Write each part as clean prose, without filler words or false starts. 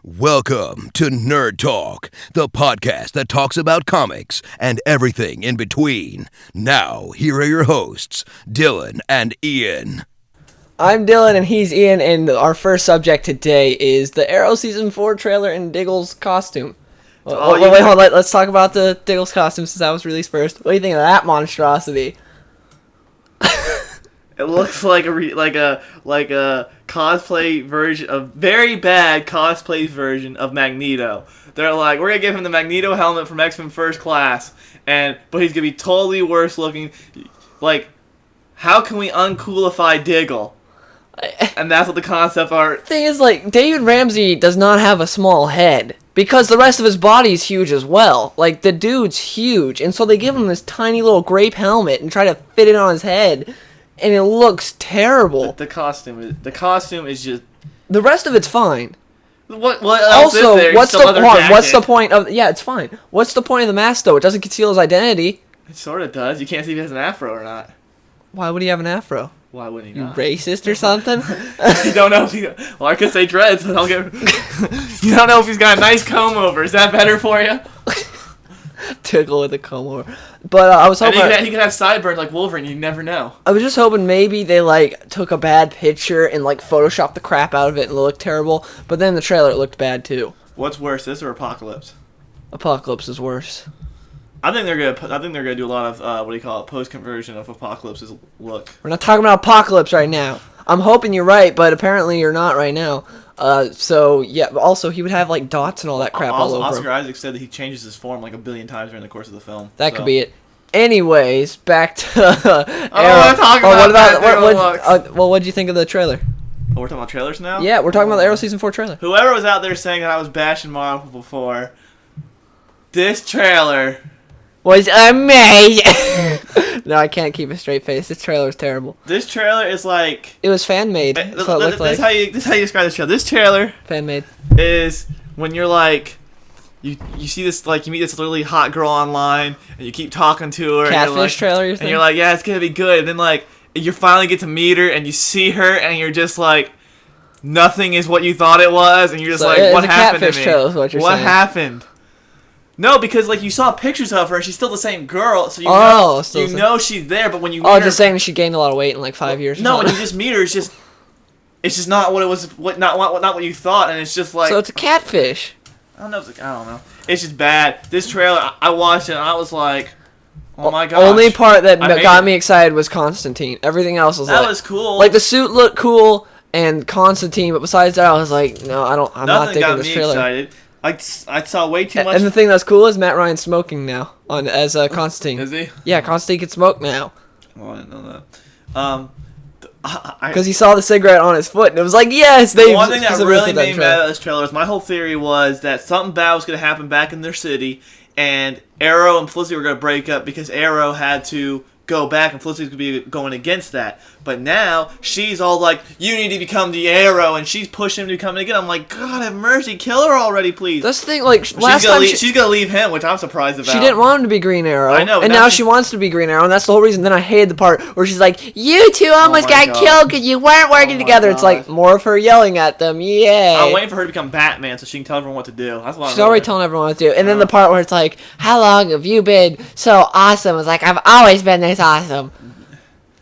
Welcome to Nerd Talk, the podcast that talks about comics and everything in between. Now, here are your hosts, Dylan and Ian. I'm Dylan and he's Ian, and our first subject today is the Arrow Season 4 trailer and Diggle's costume. Wait, hold on, let's talk about the Diggle's costume since that was released first. What do you think of that monstrosity? It looks like a cosplay version, a very bad cosplay version of Magneto. They're like, we're gonna give him the Magneto helmet from X-Men First Class, but he's gonna be totally worse looking. Like, how can we uncoolify Diggle? And that's what the concept art. Thing is, like, David Ramsey does not have a small head because the rest of his body is huge as well. Like, the dude's huge, and so they give him this tiny little grape helmet and try to fit it on his head. And it looks terrible. The costume is just. The rest of it's fine. What else also, is there? what's the point of? Yeah, it's fine. What's the point of the mask though? It doesn't conceal his identity. It sort of does. You can't see if he has an afro or not. Why would he have an afro? Why wouldn't he You not? racist or something? You don't know if he. Well, I could say dreads. And I'll get. You don't know if he's got a nice comb over. Is that better for you? Tickle with a comb over. But I was hoping he could have sideburns like Wolverine. You never know. I was just hoping maybe they like took a bad picture and like photoshopped the crap out of it and it looked terrible. But then the trailer it looked bad too. What's worse, this or Apocalypse? Apocalypse is worse. I think they're gonna do a lot of post conversion of Apocalypse's look. We're not talking about Apocalypse right now. I'm hoping you're right, but apparently you're not right now. So yeah. Also, he would have like dots and all that crap all over him. Oscar Isaac said that he changes his form like a billion times during the course of the film. That could be it. Anyways, back to Arrow. Well, what did you think of the trailer? Oh, we're talking about trailers now? Yeah, we're talking about the Arrow Season 4 trailer. Whoever was out there saying that I was bashing Marvel before, this trailer was amazing. No, I can't keep a straight face. This trailer is terrible. This trailer is like... It was fan-made. That's what it looked like. This is how you describe this trailer. This trailer... Fan-made. ...is when you're like... You see this, like, you meet this really hot girl online, and you keep talking to her. Catfish trailer, you're thinking? And you're like, yeah, it's gonna be good. And then, like, you finally get to meet her, and you see her, and you're just like... Nothing is what you thought it was, and you're just like, what happened to me? Trailer is what you're saying. What happened? No, because like you saw pictures of her, and she's still the same girl, so you know she's there. But when you meet her, just saying she gained a lot of weight in like 5 years. No, when you just meet her, it's just not what it was. Not what you thought, and it's just like. So it's a catfish. I don't know. It's just bad. This trailer, I watched it, and I was like, oh my god. Only part that got me excited was Constantine. Everything else was was cool. Like the suit looked cool and Constantine, but besides that, I was like, no, I'm not digging this trailer. Excited. I saw way too much. And the thing that's cool is Matt Ryan's smoking now as Constantine. Is he? Yeah, Constantine can smoke now. Oh, I didn't know that. Because he saw the cigarette on his foot, and it was like, yes, they. One thing that really made me mad about this trailer is my whole theory was that something bad was going to happen back in their city, and Arrow and Felicity were going to break up because Arrow had to go back, and Felicity was going to be going against that. But now, she's all like, you need to become the Arrow, and she's pushing him to become it again. I'm like, God have mercy, kill her already, please. That's the thing, like, she's going to leave him, which I'm surprised about. She didn't want him to be Green Arrow. I know. And now she wants to be Green Arrow, and that's the whole reason. Then I hated the part where she's like, you two almost got killed because you weren't working together. It's like, more of her yelling at them, yay. I'm waiting for her to become Batman so she can tell everyone what to do. That's what she's already telling everyone what to do. And then the part where it's like, how long have you been so awesome? It's like, I've always been this awesome.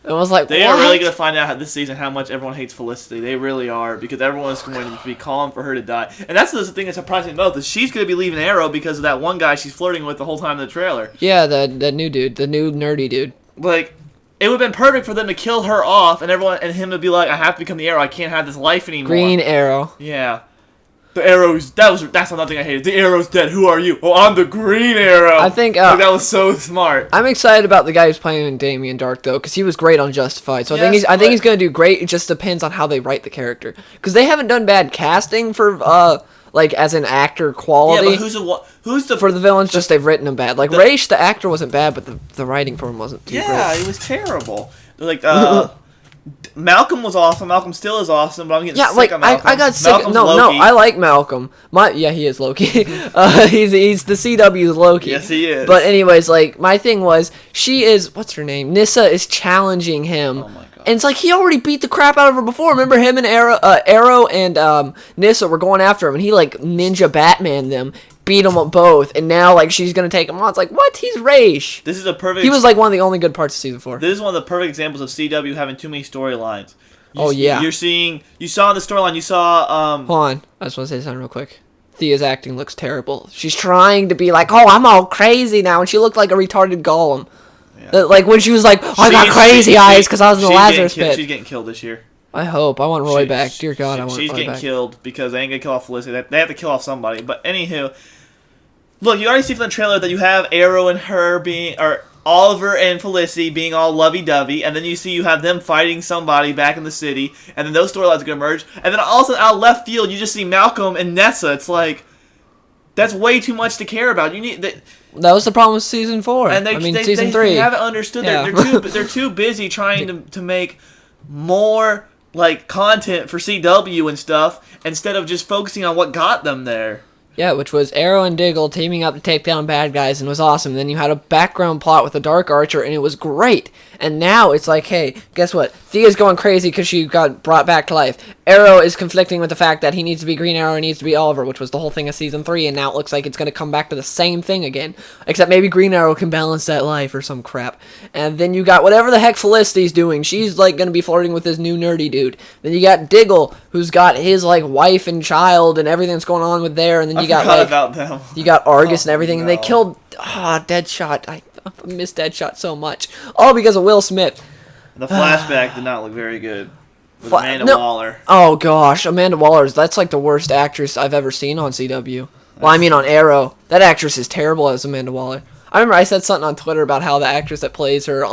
It was like, they are really going to find out this season how much everyone hates Felicity. They really are, because everyone's going to be calling for her to die. And that's the thing that surprised me most, is she's going to be leaving Arrow because of that one guy she's flirting with the whole time in the trailer. Yeah, the new dude, the new nerdy dude. Like, it would have been perfect for them to kill her off, and him to be like, I have to become the Arrow. I can't have this life anymore. Green Arrow. Yeah. The Arrow's... That's another thing I hated. The Arrow's dead. Who are you? Oh, I'm the Green Arrow. I think... that was so smart. I'm excited about the guy who's playing Damien Dark, though, because he was great on Justified. So I think he's going to do great. It just depends on how they write the character. Because they haven't done bad casting for, like, as an actor quality. Yeah, but for the villains, just they've written them bad. Like, Raish, the actor, wasn't bad, but the writing for him wasn't too great. Yeah, it was terrible. Like, Malcolm was awesome. Malcolm still is awesome, but I'm getting sick of Malcolm. I got sick. Malcolm's No, Loki. I like Malcolm. He is Loki. He's the CW's Loki. Yes, he is. But anyways, like, my thing was, what's her name? Nyssa is challenging him. Oh my And it's like he already beat the crap out of her before. Remember him and Arrow and Nissa were going after him, and he like ninja Batman them, beat them up both, and now like she's gonna take him on. It's like, what? He's Raish. This is a perfect. He was like one of the only good parts of season 4. This is one of the perfect examples of CW having too many storylines. You saw in the storyline. You saw. Hold on, I just want to say something real quick. Thea's acting looks terrible. She's trying to be like, oh, I'm all crazy now, and she looked like a retarded Golem. Yeah. Like when she was like, oh, I got crazy eyes because I was in the Lazarus pit. She's getting killed this year. I hope. I want Roy back. Dear God, I want Roy back. She's getting killed because they ain't gonna kill off Felicity. They have to kill off somebody. But anywho, look, you already see from the trailer that you have Arrow and her or Oliver and Felicity being all lovey-dovey, and then you have them fighting somebody back in the city, and then those storylines are gonna merge, and then also out of left field you just see Malcolm and Nessa. It's like, that's way too much to care about. You need that was the problem with season 4. And season 3. They haven't understood that. They're too busy trying to make more like content for CW and stuff instead of just focusing on what got them there. Yeah, which was Arrow and Diggle teaming up to take down bad guys, and it was awesome. Then you had a background plot with the Dark Archer, and it was great. And now it's like, hey, guess what? Thea's going crazy because she got brought back to life. Arrow is conflicting with the fact that he needs to be Green Arrow and needs to be Oliver, which was the whole thing of season 3, and now it looks like it's going to come back to the same thing again. Except maybe Green Arrow can balance that life or some crap. And then you got whatever the heck Felicity's doing. She's like going to be flirting with this new nerdy dude. Then you got Diggle, who's got his like wife and child and everything that's going on with there. And then you got like, about them. You got Argus and everything, and they killed Deadshot. I miss Deadshot so much. All because of Will Smith. The flashback did not look very good. With Amanda Waller. Oh gosh, Amanda Waller, that's like the worst actress I've ever seen on CW. Well, I mean on Arrow. That actress is terrible as Amanda Waller. I remember I said something on Twitter about how the actress that plays her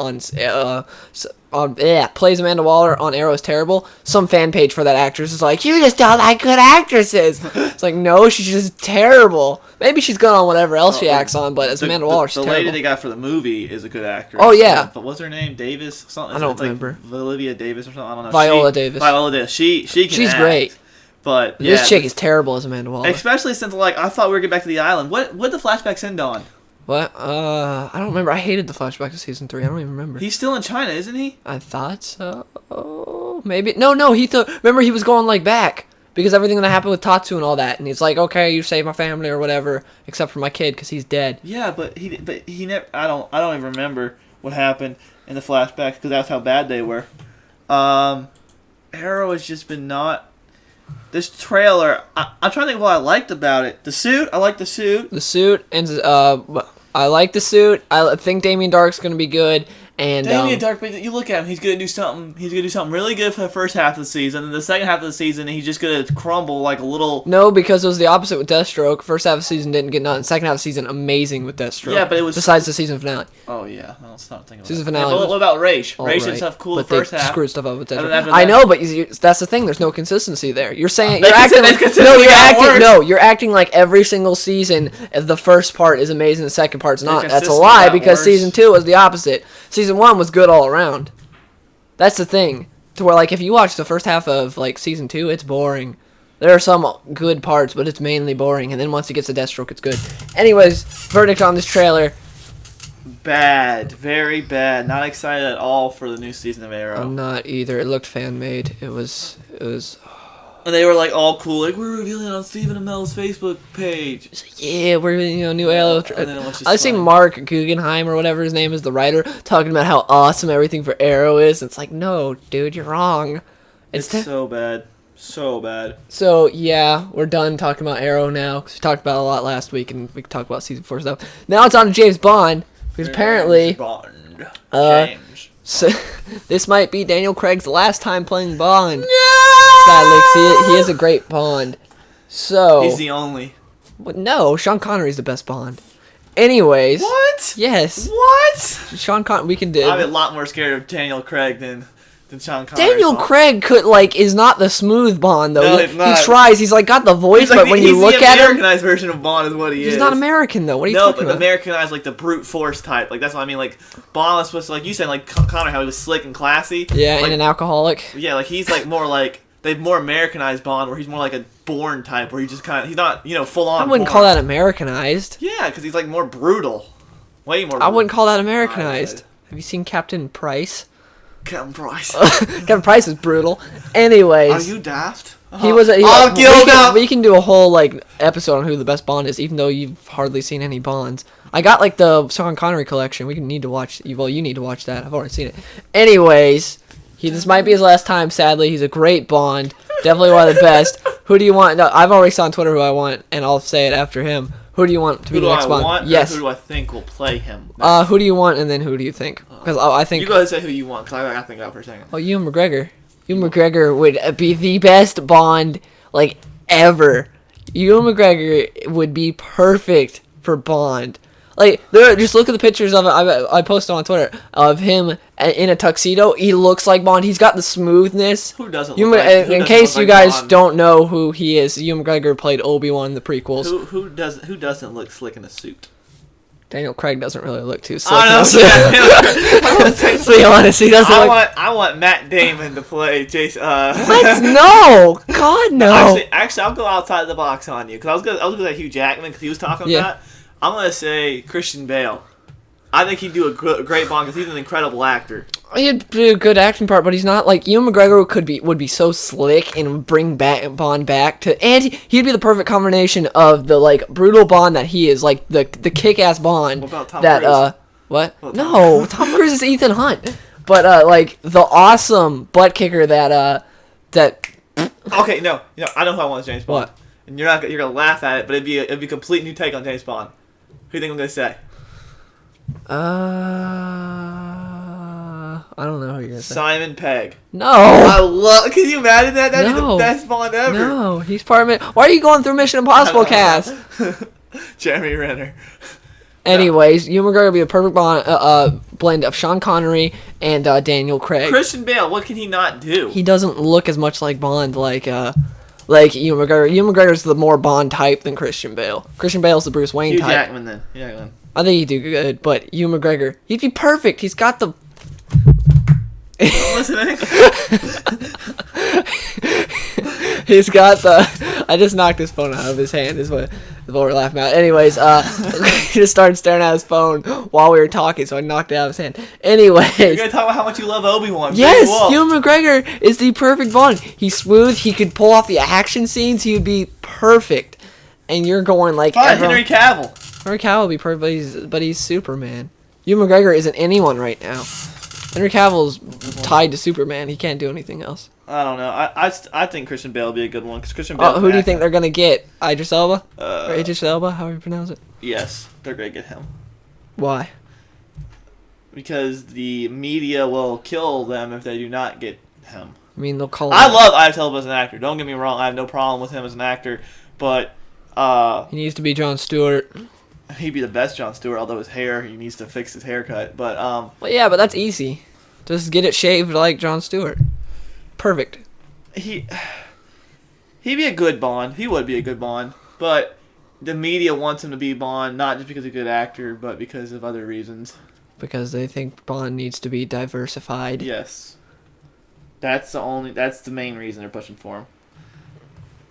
plays Amanda Waller on Arrow is terrible. Some fan page for that actress is like, you just don't like good actresses. It's like, no, she's just terrible. Maybe she's good on whatever else she acts on, but as Amanda Waller, she's terrible. The lady they got for the movie is a good actress. Oh, yeah. But what's her name? Davis? Something. I don't remember. Like Olivia Davis or something? I don't know. Viola Davis. Viola Davis. She's act. Great. But this chick is terrible as Amanda Waller. Especially since, like, I thought we were getting back to the island. What the flashbacks end on? What? I don't remember. I hated the flashback of season 3. I don't even remember. He's still in China, isn't he? I thought so. Maybe. No. Remember, he was going like back because everything that happened with Tatsu and all that, and he's like, okay, you saved my family or whatever, except for my kid because he's dead. Yeah, but he never. I don't even remember what happened in the flashbacks because that's how bad they were. Arrow has just been not. This trailer, I'm trying to think of what I liked about it. The suit, I like the suit. The suit, and I like the suit. I think Damien Dark's gonna be good. And Damien Dark, but you look at him, he's gonna do something. He's gonna do something really good for the first half of the season, and the second half of the season, he's just gonna crumble like a little. No, because it was the opposite with Deathstroke. First half of the season didn't get nothing. Second half of the season, amazing with Deathstroke. Yeah, but it was besides the season finale. Oh yeah, let's not think about season that. finale. Yeah, but what about Raish? Raish right. did stuff cool but the first they half. Screwed stuff up with Deathstroke. That, I know, but that's the thing. There's no consistency there. You're saying you're acting like every single season the first part is amazing, the second part's not. That's a lie because season 2 was the opposite. Season 1 was good all around. That's the thing. To where like if you watch the first half of like season 2, it's boring. There are some good parts, but it's mainly boring. And then once it gets to Deathstroke, it's good. Anyways, verdict on this trailer. Bad. Very bad. Not excited at all for the new season of Arrow. I'm not either. It looked fan-made. It was... And they were like all cool, like we're revealing it on Stephen Amell's Facebook page. Like, yeah, we're new Arrow. I see Mark Guggenheim or whatever his name is, the writer, talking about how awesome everything for Arrow is. It's like, no, dude, you're wrong. It's so bad, so bad. So yeah, we're done talking about Arrow now because we talked about it a lot last week, and we can talk about season 4 stuff. Now it's on to James Bond because apparently, James. So, this might be Daniel Craig's last time playing Bond. No! Sadly, he is a great Bond. So he's the only. No, Sean Connery's the best Bond. Anyways. What? Yes. What? Sean Connery, we can do. I'm a lot more scared of Daniel Craig than Sean Connery. Daniel Craig is not the smooth Bond though. No, it's not. He tries. He's like got the voice, but when you look at him, he's the Americanized version of Bond is what he is. He's not American though. What are you talking about? No, but Americanized like the brute force type. Like that's what I mean. Like Bond was supposed to, like you said, like Connery, how he was slick and classy. Yeah, like, and an alcoholic. Yeah, like he's like more like they've more Americanized Bond, where he's more like a Bourne type, where he just kind of he's not full on. I wouldn't call that Americanized. Yeah, because he's like more brutal, way more. I wouldn't call that Americanized. Have you seen Captain Price? Kevin Price. Kevin Price is brutal. Anyways. Are you daft? He was. We can do a whole like episode on who the best Bond is, even though you've hardly seen any Bonds. I got like the Sean Connery collection. We need to watch. Well, you need to watch that. I've already seen it. Anyways, this might be his last time. Sadly, he's a great Bond. Definitely one of the best. Who do you want? No, I've already saw on Twitter who I want, and I'll say it after him. Who do you want to be the next Bond? Want, yes. Who do I think will play him? Who do you want, and then who do you think? Because I think you go ahead and say who you want. Cause I got to think about it for a second. Oh, Ewan McGregor. Ewan McGregor would be the best Bond like ever. Ewan McGregor would be perfect for Bond. Like, just look at the pictures of it. I posted on Twitter of him in a tuxedo. He looks like Bond. He's got the smoothness. Who doesn't? In case you guys don't know who he is, Ewan McGregor played Obi-Wan in the prequels. Who doesn't look slick in a suit? Daniel Craig doesn't really look too slick. To be honest, he doesn't. I want Matt Damon to play Jason. What? No, God, no. Actually, I'll go outside the box on you because I was gonna say Hugh Jackman because he was talking about. I'm gonna say Christian Bale. I think he'd do a great Bond because he's an incredible actor. He'd do a good acting part, but he's not like Ewan McGregor would be so slick and bring Bond back to, and he'd be the perfect combination of the like brutal Bond that he is, like the kick-ass Bond. What about Tom Cruise? What? No, Tom Cruise is Ethan Hunt, but like the awesome butt kicker that. Okay, no, I know who I want as James Bond. What? And you're gonna laugh at it, but it'd be a complete new take on James Bond. Who do you think I'm gonna say? I don't know who you're gonna say. Simon Pegg. No. Can you imagine that? That'd be the best Bond ever. No, he's part of it. Why are you going through Mission Impossible cast? Jeremy Renner. Anyways, Ewan McGregor would be a perfect blend of Sean Connery and Daniel Craig. Christian Bale, what can he not do? He doesn't look as much like Bond like Ewan McGregor. Ewan McGregor's the more Bond type than Christian Bale. Christian Bale's the Bruce Wayne Hugh type. Jackman then. I think he'd do good, but Ewan McGregor, he'd be perfect. He's got the... Listening? He's got the... I just knocked his phone out of his hand is what we're laughing about. Anyways, he just started staring at his phone while we were talking, so I knocked it out of his hand. Anyways. You're going to talk about how much you love Obi-Wan. Yes, Ewan McGregor is the perfect Bond. He's smooth. He could pull off the action scenes. He would be perfect. And you're going like... Fine, Henry Cavill. Henry Cavill would be perfect, but he's Superman. Ewan McGregor isn't anyone right now. Henry Cavill's tied to Superman. He can't do anything else. I don't know. I think Christian Bale would be a good one. Cause Christian Bale who do you think they're going to get? Idris Elba? Or Idris Elba, however you pronounce it? Yes, they're going to get him. Why? Because the media will kill them if they do not get him. I mean, they'll call him. I love Idris Elba as an actor. Don't get me wrong. I have no problem with him as an actor. But... he needs to be Jon Stewart. He'd be the best Jon Stewart, although his hair, he needs to fix his haircut. But well, yeah, but that's easy. Just get it shaved like Jon Stewart. Perfect. He'd be a good Bond. He would be a good Bond. But the media wants him to be Bond, not just because he's a good actor, but because of other reasons. Because they think Bond needs to be diversified. Yes. That's the main reason they're pushing for him.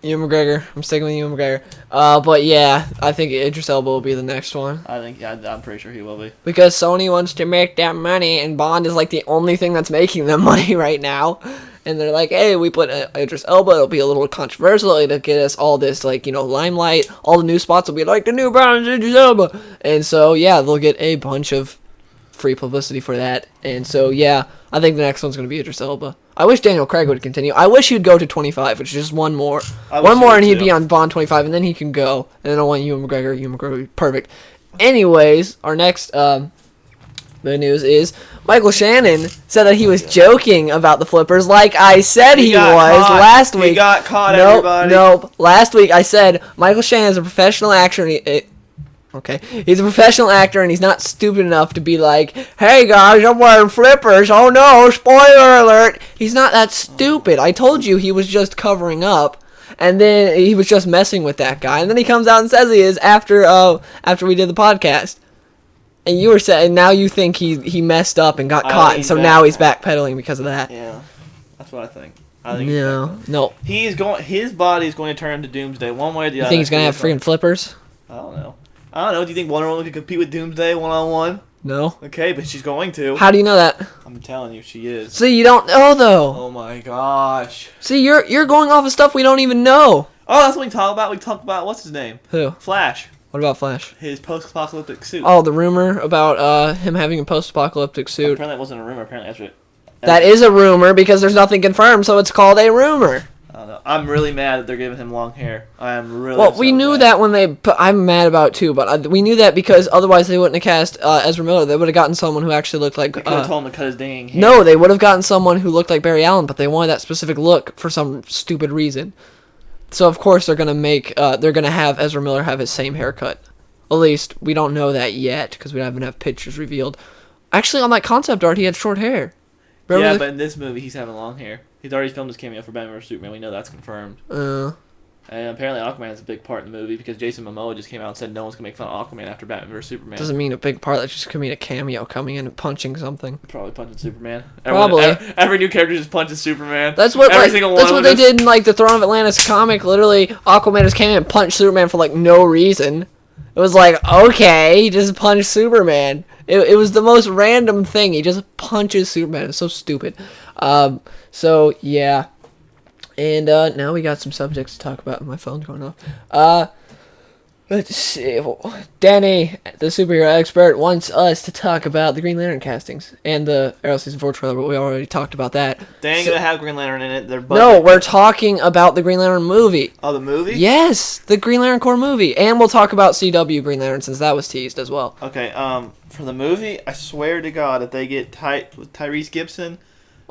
Ewan McGregor. I'm sticking with Ewan McGregor. But yeah, I think Idris Elba will be the next one. I'm pretty sure he will be. Because Sony wants to make that money, and Bond is like the only thing that's making them money right now. And they're like, hey, we put Idris Elba. It'll be a little controversial. It'll get us all this, like, limelight. All the new spots will be like, the new Bond is Idris Elba. And so, yeah, they'll get a bunch of free publicity for that. And so, yeah, I think the next one's going to be Idris Elba. I wish Daniel Craig would continue. I wish he'd go to 25, which is just one more. And he'd be on Bond 25, and then he can go. And then I want Ewan McGregor. Ewan McGregor would be perfect. Anyways, our next the news is Michael Shannon said that he was joking about the flippers, like I said he was last week. He got caught, everybody. Nope. Last week I said Michael Shannon is a professional actor, and he's a professional actor, and he's not stupid enough to be like, hey guys, I'm wearing flippers, oh no, spoiler alert. He's not that stupid. I told you he was just covering up, and then he was just messing with that guy, and then he comes out and says he is after we did the podcast. And you were saying, now you think he messed up and got caught, and so now he's backpedaling because of that. Yeah, that's what I think. No. His body is going to turn to Doomsday one way or the other. You think he's going to have freaking flippers? I don't know. Do you think Wonder Woman could compete with Doomsday one-on-one? No. Okay, but she's going to. How do you know that? I'm telling you, she is. See, you don't know though. Oh my gosh. See, you're going off of stuff we don't even know. Oh, that's what we talk about. We talk about what's his name? Who? Flash. What about Flash? His post-apocalyptic suit. Oh, the rumor about him having a post-apocalyptic suit. Apparently, it wasn't a rumor. Apparently, that's it. That is a rumor because there's nothing confirmed, so it's called a rumor. I don't know. I'm really mad that they're giving him long hair. I am really. Well, we knew that when they put... I'm mad about it too, but we knew that because otherwise they wouldn't have cast Ezra Miller. They would have gotten someone who actually looked like... They could have told him to cut his dang hair. No, they would have gotten someone who looked like Barry Allen, but they wanted that specific look for some stupid reason. So of course they're gonna have Ezra Miller have his same haircut. At least we don't know that yet because we haven't have pictures revealed. Actually, on that concept art, he had short hair. Remember but in this movie, he's having long hair. He's already filmed his cameo for Batman vs Superman. We know that's confirmed. And apparently, Aquaman is a big part in the movie because Jason Momoa just came out and said no one's gonna make fun of Aquaman after Batman vs Superman. Doesn't mean a big part. That just could mean a cameo coming in and punching something. Probably punching Superman. Probably. Every new character just punches Superman. That's what they did in like the Throne of Atlantis comic. Literally, Aquaman just came in and punched Superman for like no reason. It was like, okay, he just punched Superman. It was the most random thing. He just punches Superman. It's so stupid. So yeah. And now we got some subjects to talk about. My phone's going off. Let's see. Danny, the superhero expert, wants us to talk about the Green Lantern castings and the Arrow Season 4 trailer, but we already talked about that. They ain't gonna have Green Lantern in it. No, we're talking about the Green Lantern movie. Oh, the movie? Yes, the Green Lantern Corps movie. And we'll talk about CW Green Lantern since that was teased as well. Okay, for the movie, I swear to God, if they get Tyrese Gibson...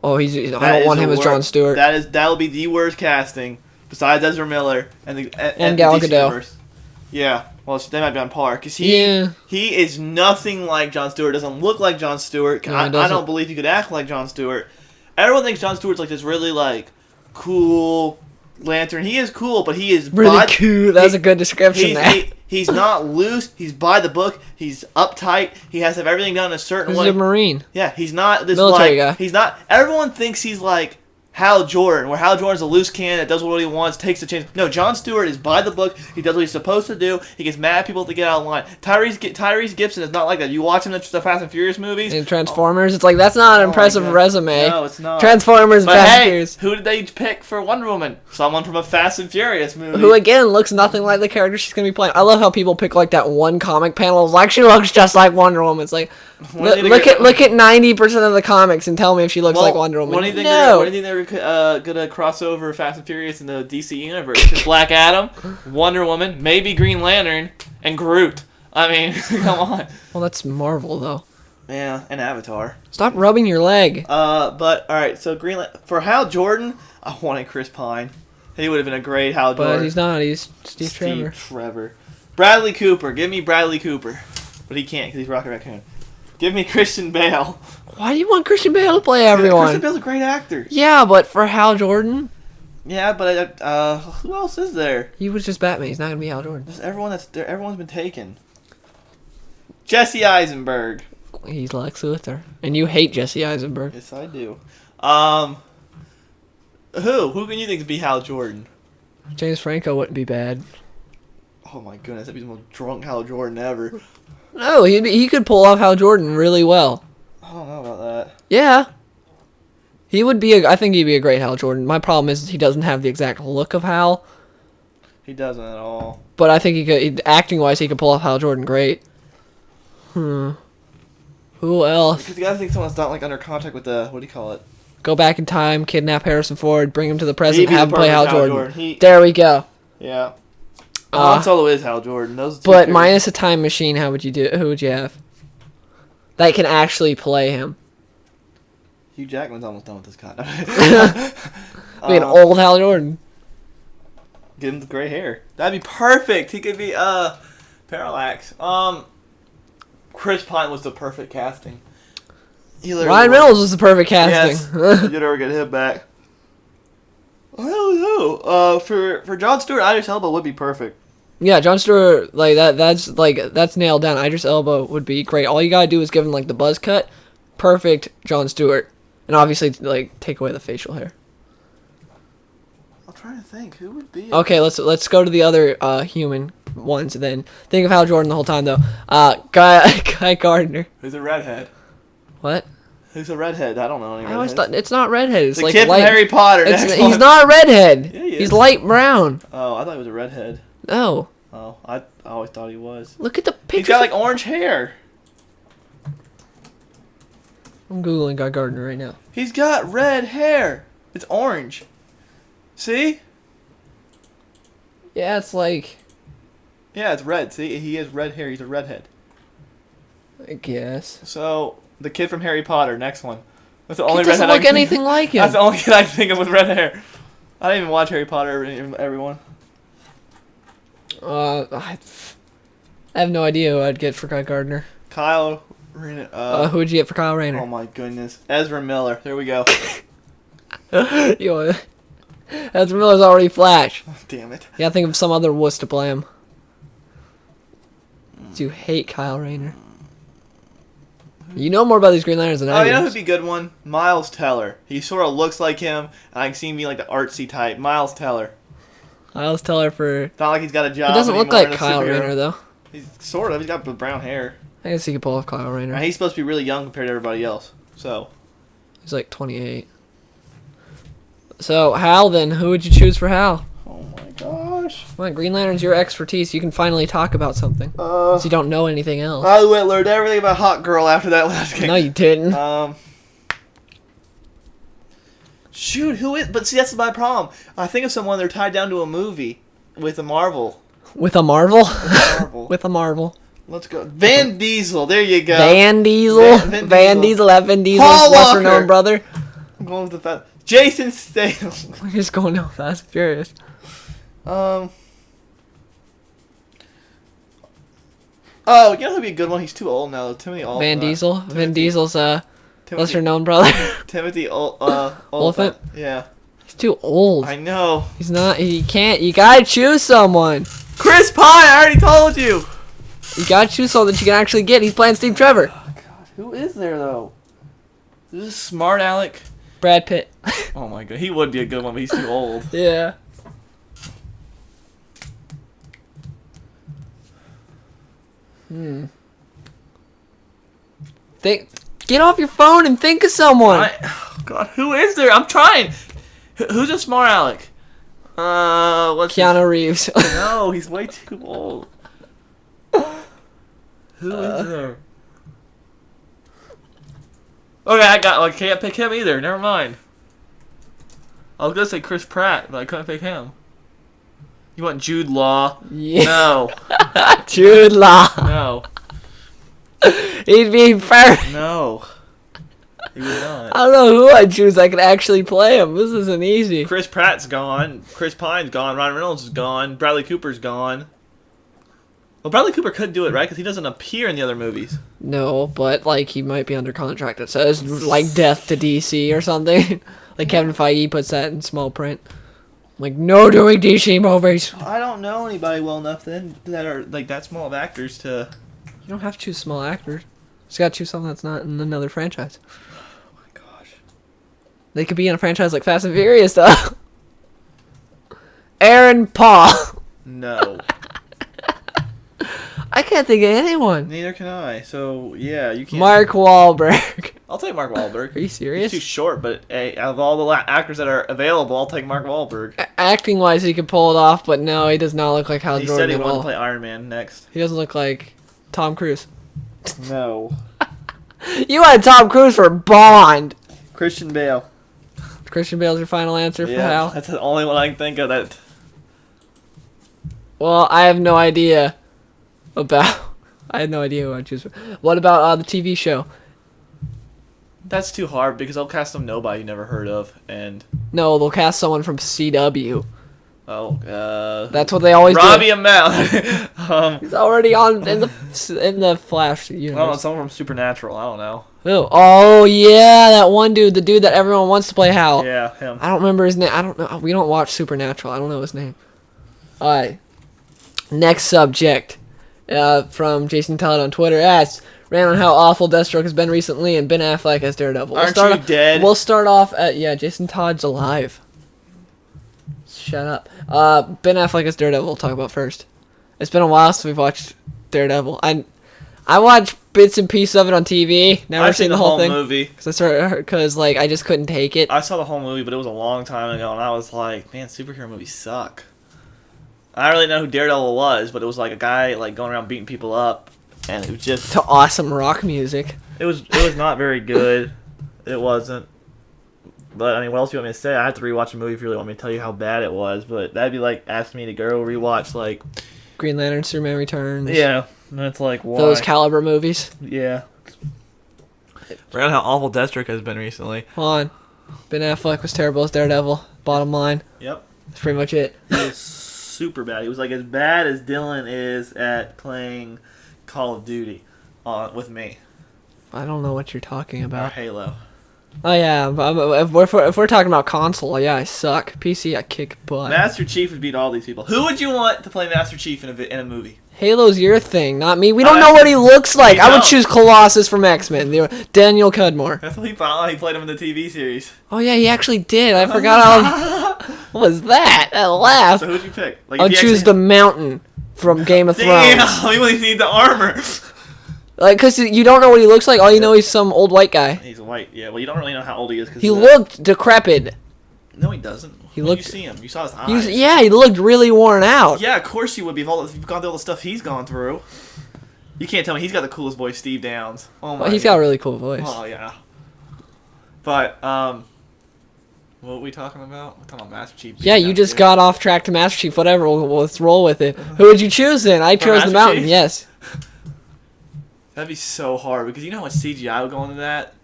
Oh, I don't want him as Jon Stewart. That'll be the worst casting, besides Ezra Miller and Gal Gadot. Yeah, well, they might be on par because he is nothing like Jon Stewart. Doesn't look like Jon Stewart. No, I don't believe he could act like Jon Stewart. Everyone thinks Jon Stewart's like this really like cool Lantern. He is cool, but he is really cool. That's a good description. He's not loose. He's by the book. He's uptight. He has to have everything done a certain way. He's a Marine. Yeah, he's not this military guy. He's not. Everyone thinks he's like Hal Jordan, where Hal Jordan's a loose cannon that does what he wants, takes a chance. No, Jon Stewart is by the book. He does what he's supposed to do. He gets mad at people to get out of line. Tyrese Gibson is not like that. You watch him in the Fast and Furious movies. In Transformers, it's like, that's not an impressive resume. No, it's not. Transformers, but Fast and hey, Furious. Who did they pick for Wonder Woman? Someone from a Fast and Furious movie. Who, again, looks nothing like the character she's going to be playing. I love how people pick, like, that one comic panel. It's like, she looks just like Wonder Woman. It's like, look at 90% of the comics and tell me if she looks like Wonder Woman. What do you think they're going to cross over Fast and Furious in the DC universe? Black Adam, Wonder Woman, maybe Green Lantern, and Groot. I mean, come on. Well, that's Marvel, though. Yeah, and Avatar. Stop rubbing your leg. But, alright, so for Hal Jordan, I wanted Chris Pine. He would have been a great Hal Jordan. But he's not. He's Steve Trevor. Bradley Cooper. Give me Bradley Cooper. But he can't because he's Rocket Raccoon. Give me Christian Bale. Why do you want Christian Bale to play everyone? Christian Bale's a great actor. Yeah, but for Hal Jordan? Yeah, but who else is there? He was just Batman. He's not going to be Hal Jordan. There's everyone that's there. Everyone's been taken. Jesse Eisenberg. He's Lex Luthor. And you hate Jesse Eisenberg. Yes, I do. Who can you think to be Hal Jordan? James Franco wouldn't be bad. Oh my goodness, that'd be the most drunk Hal Jordan ever. No, he could pull off Hal Jordan really well. I don't know about that. Yeah. He would be I think he'd be a great Hal Jordan. My problem is he doesn't have the exact look of Hal. He doesn't at all. But I think he could, acting-wise, he could pull off Hal Jordan great. Who else? Because you gotta think someone's not like under contract with the, what do you call it? Go back in time, kidnap Harrison Ford, bring him to the present, have him play Hal Jordan. There there we go. Yeah. Han Solo is Hal Jordan. But minus a time machine, who would you have? That can actually play him. Hugh Jackman's almost done with this kind. Be an old Hal Jordan. Give him the gray hair. That'd be perfect. He could be Parallax. Chris Pine was the perfect casting. Ryan Reynolds was the perfect casting. Yes. You'd ever get him back. Oh, for Jon Stewart, Idris Elba would be perfect. Yeah, Jon Stewart, that's nailed down. Idris Elba would be great. All you gotta do is give him the buzz cut. Perfect Jon Stewart. And obviously take away the facial hair. I'm trying to think who would be. Okay, let's go to the other human ones. Then think of Hal Jordan the whole time though. Guy Gardner. Who's a redhead? What? Who's a redhead? I don't know any I always redheads. thought it's not redhead. It's The like kid light. from Harry Potter. He's not a redhead. Yeah, he is. He's light brown. Oh, I thought he was a redhead. No. Oh, I always thought he was. Look at the picture. He's got like orange hair. I'm googling Guy Gardner right now. He's got red hair. It's orange. See? Yeah, it's like. Yeah, it's red. See, he has red hair. He's a redhead. I guess. So the kid from Harry Potter. Next one. That's the He only doesn't redhead I look can anything like him. That's the only kid I can think of with red hair. I didn't even watch Harry Potter. Everyone. I have no idea who I'd get for Guy Gardner. Kyle. Rayner, Who would you get for Kyle Rayner? Oh my goodness. Ezra Miller. There we go. Ezra Miller's already Flash. Damn it. You gotta think of some other wuss to play him. Do you hate Kyle Rayner? You know more about these Green Lanterns than I Oh, do. you know who'd be a good one? Miles Teller. He sort of looks like him, and I can see him being like the artsy type. Miles Teller. I'll tell her for. Not like he's got a job. He doesn't look anymore like and a Kyle superhero. Rayner though. He's sort of. He's got brown hair. I guess he could pull off Kyle Rayner. And he's supposed to be really young compared to everybody else. So. He's like 28. So Hal, then who would you choose for Hal? Oh my gosh. Come on, Green Lantern's your expertise. You can finally talk about something. Since you don't know anything else. I learned everything about Hot Girl after that last game. No, you didn't. Shoot, who is? But see, that's my problem. I think of someone they're tied down to a movie with a Marvel. With a Marvel? Marvel. With a Marvel. Let's go. Van Diesel. There you go. Van Diesel. Van Van Diesel. Evan Diesel's Paul lesser known Walker. brother. I'm going with the fast. Jason Statham. We're just going down Fast and Furious. Oh, you know who'd be a good one? He's too old now. Timothy Van Diesel. Timothy, Van Diesel's lesser Timothy, known brother. Timothy Oliphant? Yeah. He's too old. I know. He's not. He can't. You gotta choose someone. Chris Pine. I already told you. You gotta choose someone that you can actually get. He's playing Steve Trevor. Oh, God. Who is there though? This is smart Alec. Brad Pitt. Oh my God. He would be a good one, but he's too old. Yeah. Get off your phone and think of someone. Oh God, who is there? I'm trying. Who's a smart Alec? What's Keanu Reeves. No, he's way too old. Who is there? Okay, I can't pick him either. Never mind. I was gonna say Chris Pratt, but I couldn't pick him. You want Jude Law? Yeah. No. Jude Law. No. He'd be perfect. No. He would not. I don't know who I'd choose that could actually play him. This isn't easy. Chris Pratt's gone. Chris Pine's gone. Ryan Reynolds is gone. Bradley Cooper's gone. Well, Bradley Cooper could do it, right? Because he doesn't appear in the other movies. No, but like he might be under contract that says like death to DC or something. Like Kevin Feige puts that in small print. Like no doing DC movies. I don't know anybody well enough then that are like that small of actors to. You don't have to choose small actors. Just gotta choose someone that's not in another franchise. Oh my gosh. They could be in a franchise like Fast and Furious though. Aaron Paul. No. I can't think of anyone. Neither can I. So yeah, you can't. Mark Wahlberg. I'll take Mark Wahlberg. Are you serious? He's too short, but hey, out of all the actors that are available, I'll take Mark Wahlberg. Acting wise, he could pull it off, but no, he does not look like Hal He Jordan said he at wanted all. to play Iron Man next. He doesn't look like Tom Cruise. No. You had Tom Cruise for Bond. Christian Bale. Christian Bale's your final answer for Hal? That's the only one I can think of that. Well, I have no idea about. I had no idea who I'd choose. What about the TV show? That's too hard because I'll cast some nobody you never heard of, and No, they'll cast someone from CW. That's what they always Robbie do. Amell. He's already on in the Flash I don't know, universe. someone from Supernatural. I don't know. Oh yeah, that one dude, the dude that everyone wants to play Hal. Yeah, him. I don't remember his name. I don't know. We don't watch Supernatural. I don't know his name. All right. Next subject from Jason Todd on Twitter asks, ran on how awful Deathstroke has been recently and Ben Affleck as Daredevil. Aren't you dead? We'll start off at, Jason Todd's alive. Shut up. Ben Affleck as Daredevil we'll talk about first. It's been a while since we've watched Daredevil. I watched bits and pieces of it on TV. Never I've seen the whole thing. movie. Because I just couldn't take it. I saw the whole movie, but it was a long time ago, and I was like, man, superhero movies suck. I don't really know who Daredevil was, but it was like a guy like going around beating people up, and it was just To awesome rock music. it was not very good. It wasn't. But I mean, what else do you want me to say? I have to rewatch a movie if you really want me to tell you how bad it was. But that'd be like asking me to go rewatch like Green Lantern, Superman Returns. yeah, that's like why. Those caliber movies. Yeah. Forgot how awful Deathstroke has been recently. Hold on. Ben Affleck was terrible as Daredevil. Bottom line. Yep. That's pretty much it. He was super bad. He was like as bad as Dylan is at playing Call of Duty with me. I don't know what you're talking Or about. Halo. Oh yeah, if we're talking about console, yeah, I suck. PC, I kick butt. Master Chief would beat all these people. Who would you want to play Master Chief in a movie? Halo's your thing, not me. We don't know what he looks like. I would choose Colossus from X-Men. Daniel Cudmore. That's what he played him in the TV series. Oh yeah, he actually did. I forgot how. What was that? That laugh. So who'd you pick? Like, I'll choose the Mountain from Game of Thrones. Damn, we wouldn't need the armor. Like, cause you don't know what he looks like. All you know he's some old white guy. He's white, yeah. Well, you don't really know how old he is. Cause He looked decrepit. No, he doesn't. You see him. You saw his eyes. Yeah, he looked really worn out. Yeah, of course you would be. If you've gone through all the stuff he's gone through. You can't tell me he's got the coolest voice, Steve Downs. Oh my Well, he's God. got a really cool voice. Oh yeah. But what were we talking about? We're talking about Master Chief. Yeah, you just got off track to Master Chief. Whatever, let's roll with it. Who would you choose then? I chose Master the Mountain. Chief? Yes. That'd be so hard because you know how much CGI would go into that.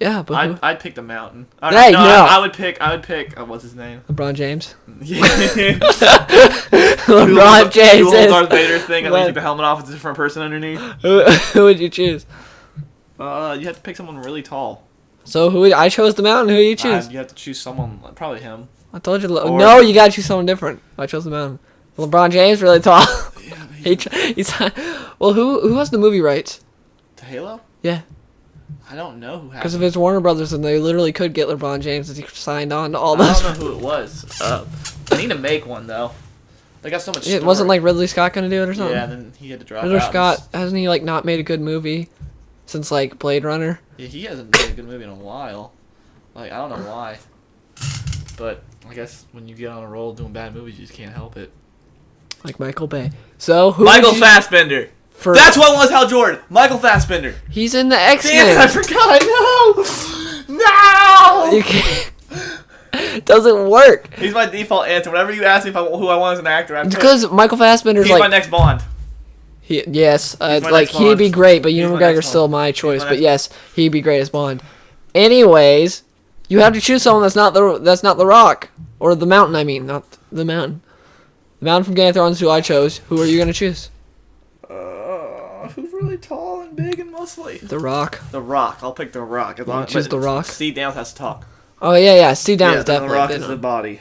Yeah, but I'd pick the Mountain. Hey, no. I would pick. What's his name? LeBron James. Yeah. LeBron James. Do a whole Darth Vader thing and then take the helmet off with a different person underneath. Who would you choose? You have to pick someone really tall. So I chose the Mountain. Who do you choose? You have to choose someone. Probably him. I told you. No, you gotta choose someone different. I chose the Mountain. LeBron James, really tall. Yeah, he's well. Who has the movie rights? to Halo. Yeah. I don't know who has. Because if it's Warner Brothers, then they literally could get LeBron James as he signed on to all I those. don't know who it was. They need to make one though. They got so much. It wasn't like Ridley Scott gonna do it or something. Yeah, and then he had to drop Ridley out. Scott hasn't he like not made a good movie since like Blade Runner? Yeah, he hasn't made a good movie in a while. Like I don't know why. But I guess when you get on a roll doing bad movies, you just can't help it. Like Michael Bay. So who? Michael Fassbender. For That's what was Hal Jordan. Michael Fassbender. he's in the Damn it! I X-Men. forgot. No. You can't. It doesn't work. He's my default answer. Whenever you ask me who I want as an actor, I It's because Michael Fassbender's he's my like next Bond. yes, my like next he'd Bond. be great, but He's Ewan my next McGregor's still Bond. my choice. my But next- yes, he'd be great as Bond. Anyways, you have to choose someone that's not the Rock or the Mountain. I mean, not the Mountain. The Mountain from Game of Thrones, who I chose. Who are you gonna choose? Who's really tall and big and muscly? The Rock. The Rock. I'll pick The Rock. As long choose The Rock? Steve Downs has to talk. Oh yeah. Steve Downs Yeah, definitely. The Rock been is on. the body.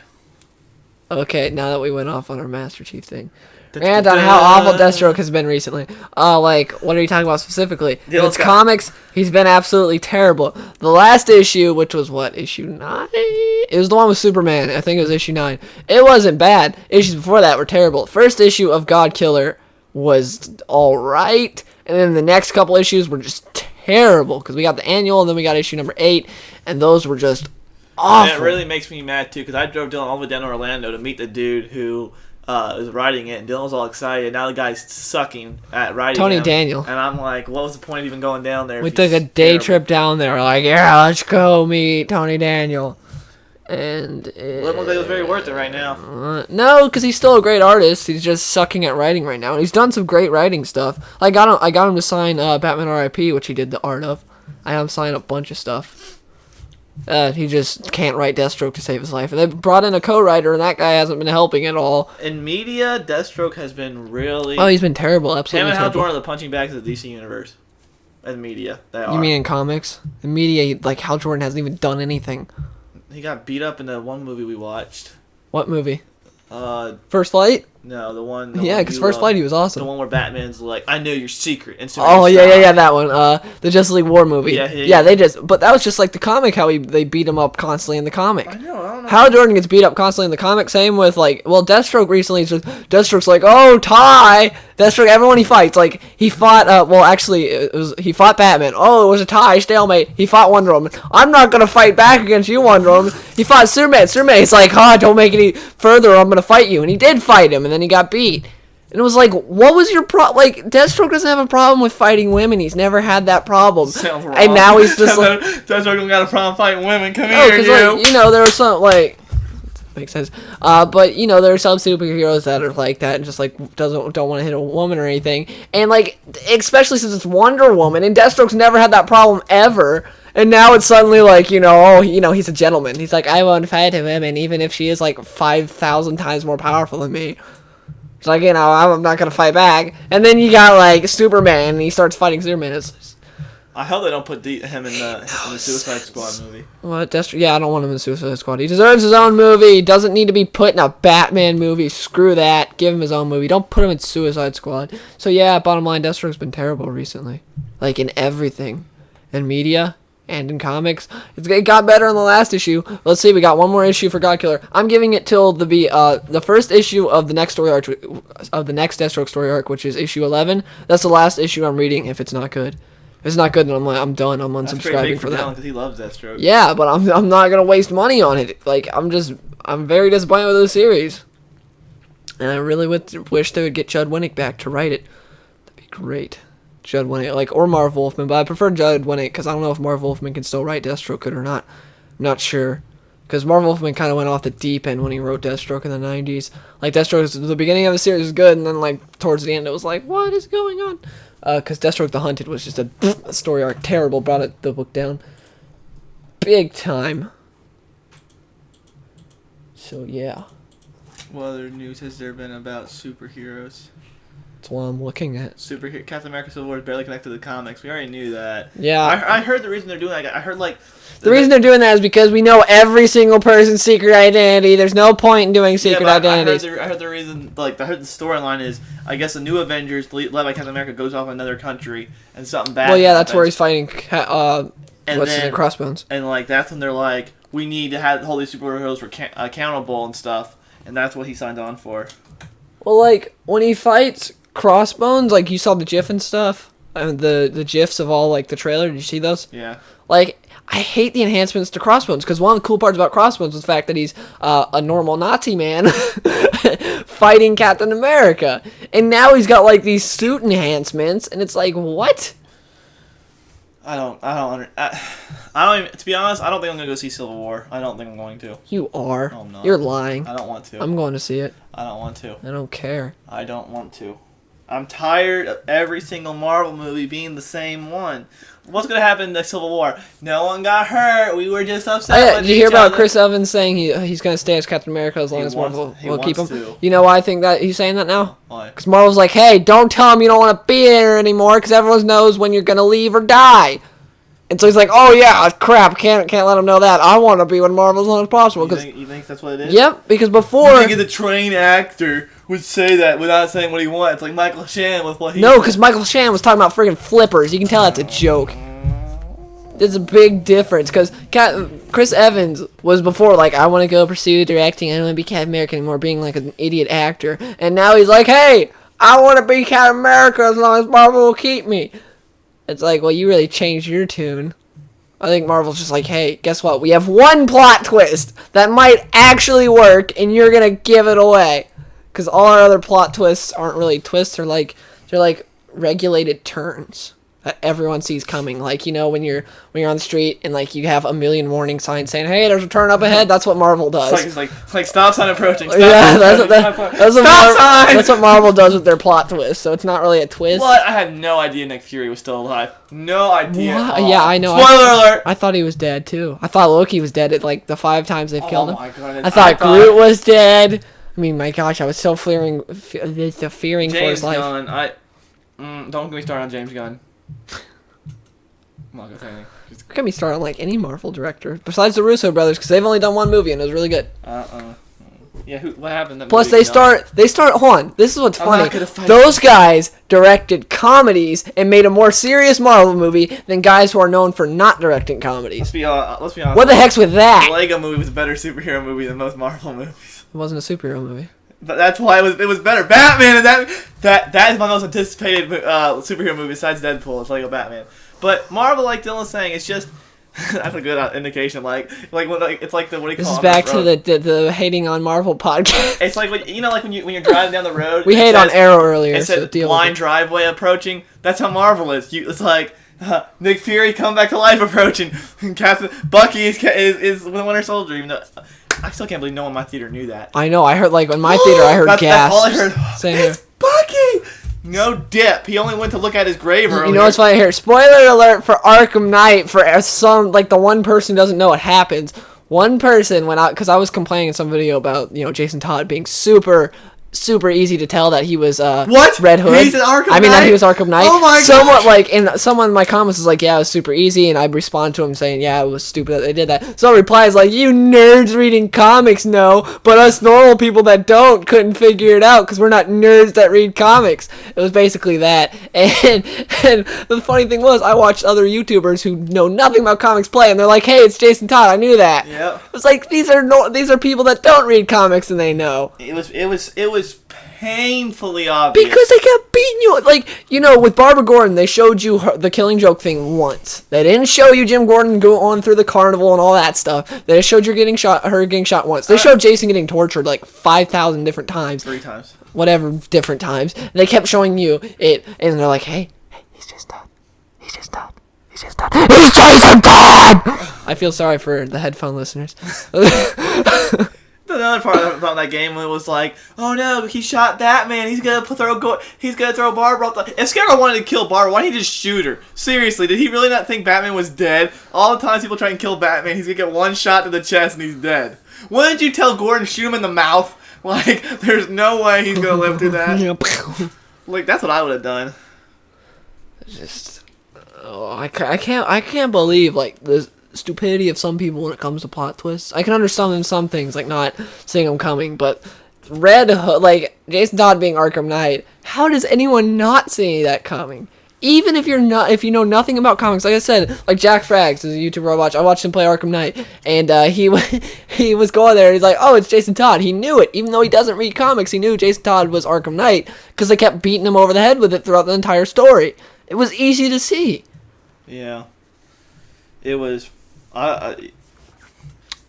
Okay, now that we went off on our Master Chief thing. And on how awful Deathstroke has been recently. Like, what are you talking about specifically? If it's comics, he's been absolutely terrible. The last issue, which was what, issue 9? It was the one with Superman. I think it was issue 9. It wasn't bad. Issues before that were terrible. First issue of God Killer was alright. And then the next couple issues were just terrible. Because we got the annual, and then we got issue number 8. And those were just awful. And it really makes me mad, too, because I drove Dylan all the way down to Orlando to meet the dude who was riding it, and Dylan was all excited. Now the guy's sucking at riding Tony him. Daniel. And I'm like, what was the point of even going down there? We if took he's a day terrible? trip down there. We're like, yeah, let's go meet Tony Daniel. And It looked like it was very worth it right now. no, because he's still a great artist. He's just sucking at writing right now. And he's done some great writing stuff. I got him to sign Batman R.I.P., which he did the art of. I had him sign a bunch of stuff. He just can't write Deathstroke to save his life. And they brought in a co-writer, and that guy hasn't been helping at all. In media, Deathstroke has been really... Oh, he's been terrible. Him Absolutely and Hal terrible. Jordan are the punching bags of the DC universe. In media, they are. You mean in comics? In media, like, Hal Jordan hasn't even done anything. He got beat up in the one movie we watched. What movie? Uh, First Flight? No, the one. Yeah, because First Flight he was awesome. The one where Batman's like, I know your secret. And oh yeah, that one. The Justice League War movie. Yeah. But that was just like the comic. How they beat him up constantly in the comic. I don't know. Hal Jordan gets beat up constantly in the comic. Same with Deathstroke recently. Deathstroke's like, oh, tie. Deathstroke, everyone he fights, like he fought. He fought Batman. Oh, it was a tie, stalemate. He fought Wonder Woman. I'm not gonna fight back against you, Wonder Woman. He fought Superman. Superman's like, don't make it any further. Or I'm gonna fight you, and he did fight him, and then he got beat. And it was like, what was your problem? Like, Deathstroke doesn't have a problem with fighting women. He's never had that problem. Sounds wrong. And now he's just like... Deathstroke don't got a problem fighting women. Come here, you. There are some, makes sense. But, there are some superheroes that are like that and just, don't want to hit a woman or anything. And, especially since it's Wonder Woman, and Deathstroke's never had that problem ever. And now it's suddenly he's a gentleman. He's like, I won't fight a woman, even if she is, 5,000 times more powerful than me. It's like, I'm not going to fight back. And then you got, Superman, and he starts fighting Superman. I hope they don't put him in the Suicide Squad movie. What? Yeah, I don't want him in the Suicide Squad. He deserves his own movie. He doesn't need to be put in a Batman movie. Screw that. Give him his own movie. Don't put him in Suicide Squad. So, yeah, bottom line, Deathstroke's been terrible recently. In everything. In media. And in comics, it got better in the last issue. Let's see, we got one more issue for Godkiller. I'm giving it till the first issue of the next story arc, of the next Deathstroke story arc, which is issue 11. That's the last issue I'm reading. If it's not good, if it's not good, then I'm done. I'm unsubscribing for that. Because he loves Deathstroke. Yeah, but I'm not gonna waste money on it. I'm very disappointed with the series, and I really wish they would get Judd Winnick back to write it. That'd be great. Judd Winnick, or Marv Wolfman, but I prefer Judd Winnick because I don't know if Marv Wolfman can still write Deathstroke good or not. I'm not sure. Because Marv Wolfman kind of went off the deep end when he wrote Deathstroke in the 90s. Deathstroke, the beginning of the series was good, and then, towards the end, it was like, what is going on? Because Deathstroke the Hunted was just a story arc. Terrible, brought the book down. Big time. So, yeah. What other news has there been about superheroes? That's what I'm looking at. Captain America Civil War is barely connected to the comics. We already knew that. Yeah. I heard the reason they're doing that. I heard the reason they're doing that is because we know every single person's secret identity. There's no point in doing secret identities. I heard the reason. I heard the storyline is, I guess, the new Avengers led by Captain America goes off in another country and something bad. Well, yeah, happens. That's where he's fighting. Crossbones. And that's when they're like, we need to hold these superheroes accountable and stuff, and that's what he signed on for. Well, when he fights Crossbones, you saw the GIF and stuff, and the GIFs of all the trailer. Did you see those? Yeah. I hate the enhancements to Crossbones because one of the cool parts about Crossbones is the fact that he's a normal Nazi man fighting Captain America, and now he's got these suit enhancements, and it's what? I don't even, to be honest, I don't think I'm gonna go see Civil War. I don't think I'm going to. You are. No, I'm not. You're lying. I don't want to. I'm going to see it. I don't want to. I don't care. I don't want to. I'm tired of every single Marvel movie being the same one. What's going to happen in the Civil War? No one got hurt. We were just upset with Did you hear about Chris Evans saying he's going to stay as Captain America as long as Marvel will keep him? You know why I think that he's saying that now? Why? Because Marvel's like, hey, don't tell him you don't want to be here anymore because everyone knows when you're going to leave or die. And so he's like, oh yeah, crap, can't let him know that. I want to be when Marvel as long as possible. You think that's what it is? Yep, because before... You think a trained actor would say that without saying what he wants, like Michael Shannon with what he... No, because Michael Shannon was talking about friggin' flippers. You can tell that's a joke. There's a big difference, because Chris Evans was before I want to go pursue directing, I don't want to be Captain America anymore, being an idiot actor. And now he's like, hey, I want to be Captain America as long as Marvel will keep me. It's well, you really changed your tune. I think Marvel's just hey, guess what? We have one plot twist that might actually work, and you're going to give it away. Because all our other plot twists aren't really twists. They're regulated turns that everyone sees coming. When you're on the street and you have a million warning signs saying, hey, there's a turn up ahead. That's what Marvel does. It's like stop sign approaching. That's what Marvel does with their plot twist. So it's not really a twist. What? I had no idea Nick Fury was still alive. No idea. Yeah, I know. Spoiler alert. I thought he was dead too. I thought Loki was dead at the 5 times they've killed him. Oh my God. I thought Groot was dead. I mean, my gosh, I was so fearing for his life. James Gunn. Don't get me started on James Gunn. I'm not gonna say anything. Get me started on any Marvel director besides the Russo brothers because they've only done one movie and it was really good. Yeah, what happened? In that Plus, movie? they start. Hold on, this is what's I'm funny. not gonna fight Those guys directed comedies and made a more serious Marvel movie than guys who are known for not directing comedies. Let's be honest. What the heck's with that? The Lego movie was a better superhero movie than most Marvel movies. It wasn't a superhero movie. But that's why it was better. Batman, and that is my most anticipated superhero movie besides Deadpool. It's Lego Batman. But Marvel, like Dylan's saying, it's just that's a good indication. It's like the what do you call it? This is back to the hating on Marvel podcast. It's like when you're driving down the road. We hated on Arrow earlier. It said blind driveway approaching. That's how Marvel is. It's like Nick Fury come back to life approaching. Captain Bucky is the Winter Soldier. Even though I still can't believe no one in my theater knew that. I know. I heard in my theater. I heard gasps. That's all I heard. Same here. It's Bucky. No dip. He only went to look at his grave earlier. You know what's funny here? Spoiler alert for Arkham Knight. For some, the one person who doesn't know what happens. One person went out because I was complaining in some video about Jason Todd being super easy to tell that he was what? Red Hood. He's an Arkham Knight? I mean that he was Arkham Knight. Oh my god! Someone in my comments was like, yeah, it was super easy, and I respond to him saying, yeah, it was stupid that they did that. So replies like, you nerds reading comics know, but us normal people that don't couldn't figure it out because we're not nerds that read comics. It was basically that. And the funny thing was, I watched other YouTubers who know nothing about comics play, and they're like, hey, it's Jason Todd. I knew that. Yep. It's like these are people that don't read comics and they know. It was painfully obvious. Because they kept beating you. With Barbara Gordon, they showed you the Killing Joke thing once. They didn't show you Jim Gordon go on through the carnival and all that stuff. They just showed her getting shot once. They showed Jason getting tortured 5,000 different times. 3 times. Whatever, different times. And they kept showing you it, and they're like, hey, he's just done. He's just done. He's just done. He's Jason Todd! I feel sorry for the headphone listeners. Another part about that game was like, oh no, he shot Batman. He's gonna throw Barbara off the. If Scarecrow wanted to kill Barbara, why didn't he just shoot her? Seriously, did he really not think Batman was dead? All the times people try and kill Batman, he's gonna get one shot to the chest and he's dead. Why didn't you tell Gordon shoot him in the mouth? There's no way he's gonna live through that. That's what I would have done. I can't believe the stupidity of some people when it comes to plot twists. I can understand some things, not seeing them coming, but Red Hood, Jason Todd being Arkham Knight, how does anyone not see that coming? Even if you know nothing about comics, like I said, Jack Frags is a YouTuber I watched him play Arkham Knight, and he was going there, and he's like, oh, it's Jason Todd. He knew it, even though he doesn't read comics. He knew Jason Todd was Arkham Knight because they kept beating him over the head with it throughout the entire story. It was easy to see. Yeah, it was. That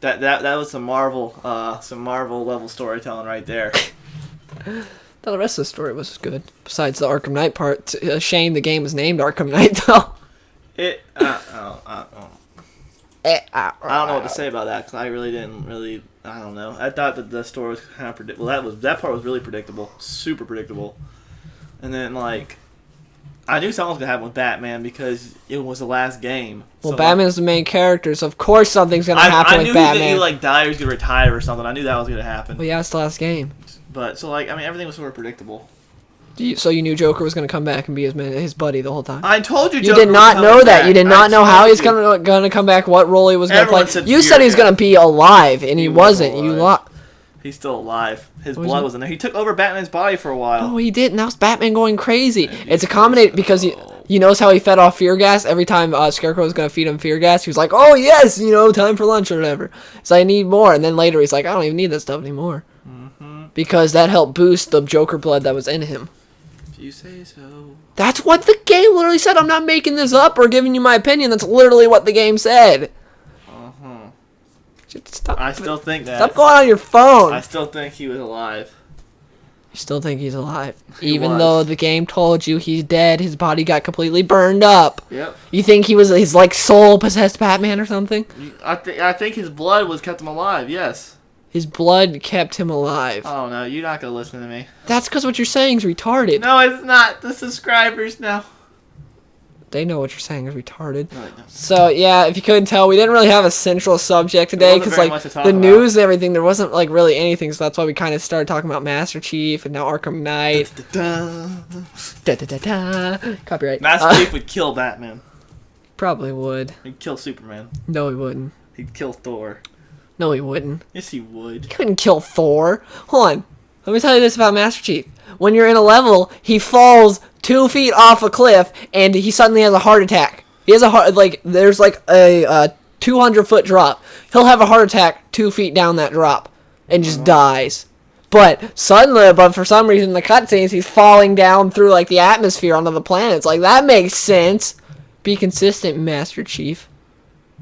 was some Marvel level storytelling right there. The rest of the story was good. Besides the Arkham Knight part, shame the game was named Arkham Knight though. I don't know what to say about that because I really didn't really. I don't know. I thought that the story was kind of predictable. That part was really predictable, super predictable. And then I knew something was gonna happen with Batman because it was the last game. Well, Batman's the main character, so of course something's gonna happen with Batman. I knew that he died or was gonna retire or something. I knew that was gonna happen. Well, yeah, it's the last game. But everything was sort of predictable. So you knew Joker was gonna come back and be his buddy the whole time. I told you. You did not know that. You did not know how he's gonna come back. What role he was gonna play. You said he's gonna be alive, and he wasn't. He's still alive. His blood was in there. He took over Batman's body for a while. Oh, he did. Now it's Batman going crazy. It's a combination because he knows how he fed off fear gas. Every time Scarecrow was going to feed him fear gas, he was like, oh, yes, time for lunch or whatever. So I need more. And then later he's like, I don't even need that stuff anymore. Mm-hmm. Because that helped boost the Joker blood that was in him. If you say so. That's what the game literally said. I'm not making this up or giving you my opinion. That's literally what the game said. I still think that. Stop going on your phone. I still think he was alive. You still think he's alive? Even though the game told you he's dead, his body got completely burned up. Yep. You think he's soul-possessed Batman or something? I think his blood kept him alive, yes. His blood kept him alive. Oh, no, you're not going to listen to me. That's because what you're saying is retarded. No, it's not. The subscribers know. They know what you're saying is retarded. No, so, yeah, if you couldn't tell, we didn't really have a central subject today because, the news and everything, there wasn't, really anything, so that's why we kind of started talking about Master Chief and now Arkham Knight. Copyright. Master Chief would kill Batman. Probably would. He'd kill Superman. No, he wouldn't. He'd kill Thor. No, he wouldn't. Yes, he would. He couldn't kill Thor. Hold on. Let me tell you this about Master Chief. When you're in a level, he falls 2 feet off a cliff, and he suddenly has a heart attack. He has a heart, there's a 200-foot drop. He'll have a heart attack 2 feet down that drop, and just dies. But for some reason, in the cutscenes, he's falling down through, the atmosphere onto the planets. That makes sense. Be consistent, Master Chief.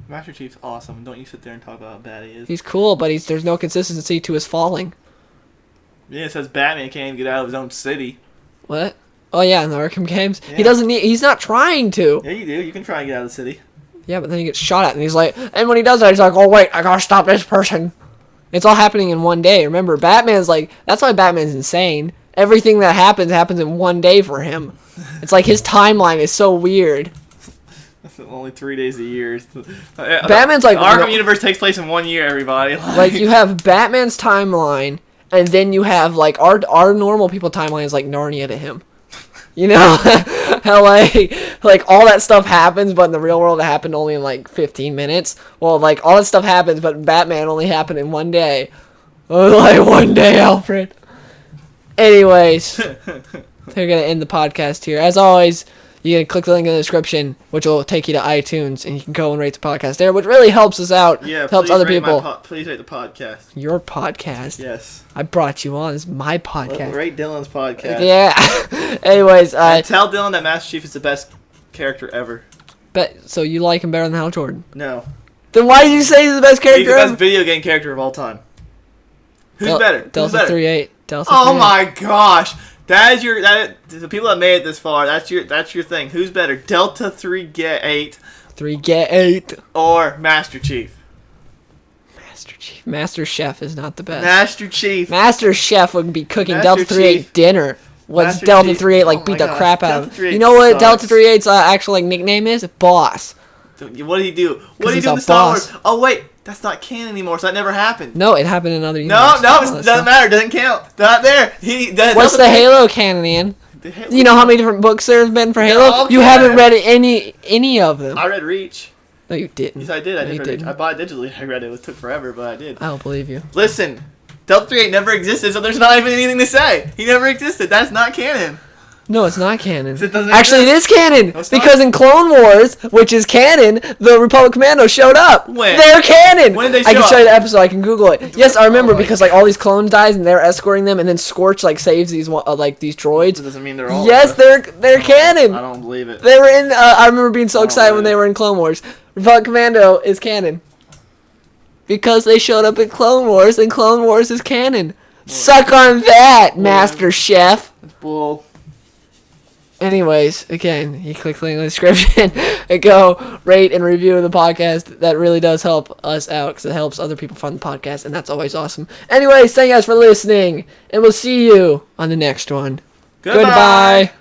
Master Chief's awesome. Don't you sit there and talk about how bad he is. He's cool, but there's no consistency to his falling. Yeah, it says Batman can't even get out of his own city. What? Oh, yeah, in the Arkham games? Yeah. He's not trying to. Yeah, you do. You can try and get out of the city. Yeah, but then he gets shot at, and he's like, and when he does that, he's like, oh, wait, I gotta stop this person. It's all happening in one day. Remember, that's why Batman's insane. Everything that happens in one day for him. It's like his timeline is so weird. Only 3 days a year. Batman's the Arkham universe takes place in 1 year, everybody. You have Batman's timeline, and then you have, our normal people timeline is like Narnia to him. You know? How, all that stuff happens, but in the real world it happened only in, 15 minutes. Well, all that stuff happens, but Batman only happened in 1 day. Oh, 1 day, Alfred. Anyways, they're going to end the podcast here. As always, you can click the link in the description, which will take you to iTunes, and you can go and rate the podcast there, which really helps us out. Yeah, helps other people. Please rate the podcast. Your podcast? Yes. I brought you on. It's my podcast. Rate Dylan's podcast. Yeah. Anyways, and tell Dylan that Master Chief is the best character ever. So you like him better than Hal Jordan? No. Then why did you say he's the best character ever? He's the best ever? video game character of all time. Who's better? Delta 3-8. Delta 3-8. Oh my gosh. The people that made it this far, that's your thing. Who's better, Delta 3-8 3-8 or Master Chief? Master Chief. Master Chef is not the best. Master Chief. Master Chef would be cooking Master Delta 3-8 dinner. What's Master Delta Chief. 3-8 beat the crap out of? Delta 3-8 You know what sucks. Delta 3-8's actual nickname is? Boss. What did he do? What did he he's do in a the Star boss. Wars? Oh wait, that's not canon anymore, so that never happened. No, it happened in other No, universes. it doesn't matter. It doesn't count. Not there. What's the Halo canon, Ian? You know how many different books there have been for Halo? You haven't read any of them. I read Reach. No, you didn't. Yes, I did. I No, you did read Reach. didn't. I bought it digitally. I read it. It took forever, but I did. I don't believe you. Listen, Delta 3-8 never existed, so there's not even anything to say. He never existed. That's not canon. No, it's not canon. It doesn't Actually, it is canon. No, it's not. Because in Clone Wars, which is canon, the Republic Commandos showed up. When? They're canon. When did they I show can show up? you the episode. I can Google it. Yes, I remember Oh my because all these clones dies and they're escorting them, and then Scorch saves these these droids. It doesn't mean they're all. Yes, they're canon. I don't believe it. They were in. I remember being so excited when believe they were in Clone Wars. Republic Commando is canon because they showed up in Clone Wars, and Clone Wars is canon. Suck on that, Master Chef. It's bull. Anyways, again, you click the link in the description and go rate and review the podcast. That really does help us out because it helps other people find the podcast, and that's always awesome. Anyways, thank you guys for listening, and we'll see you on the next one. Goodbye.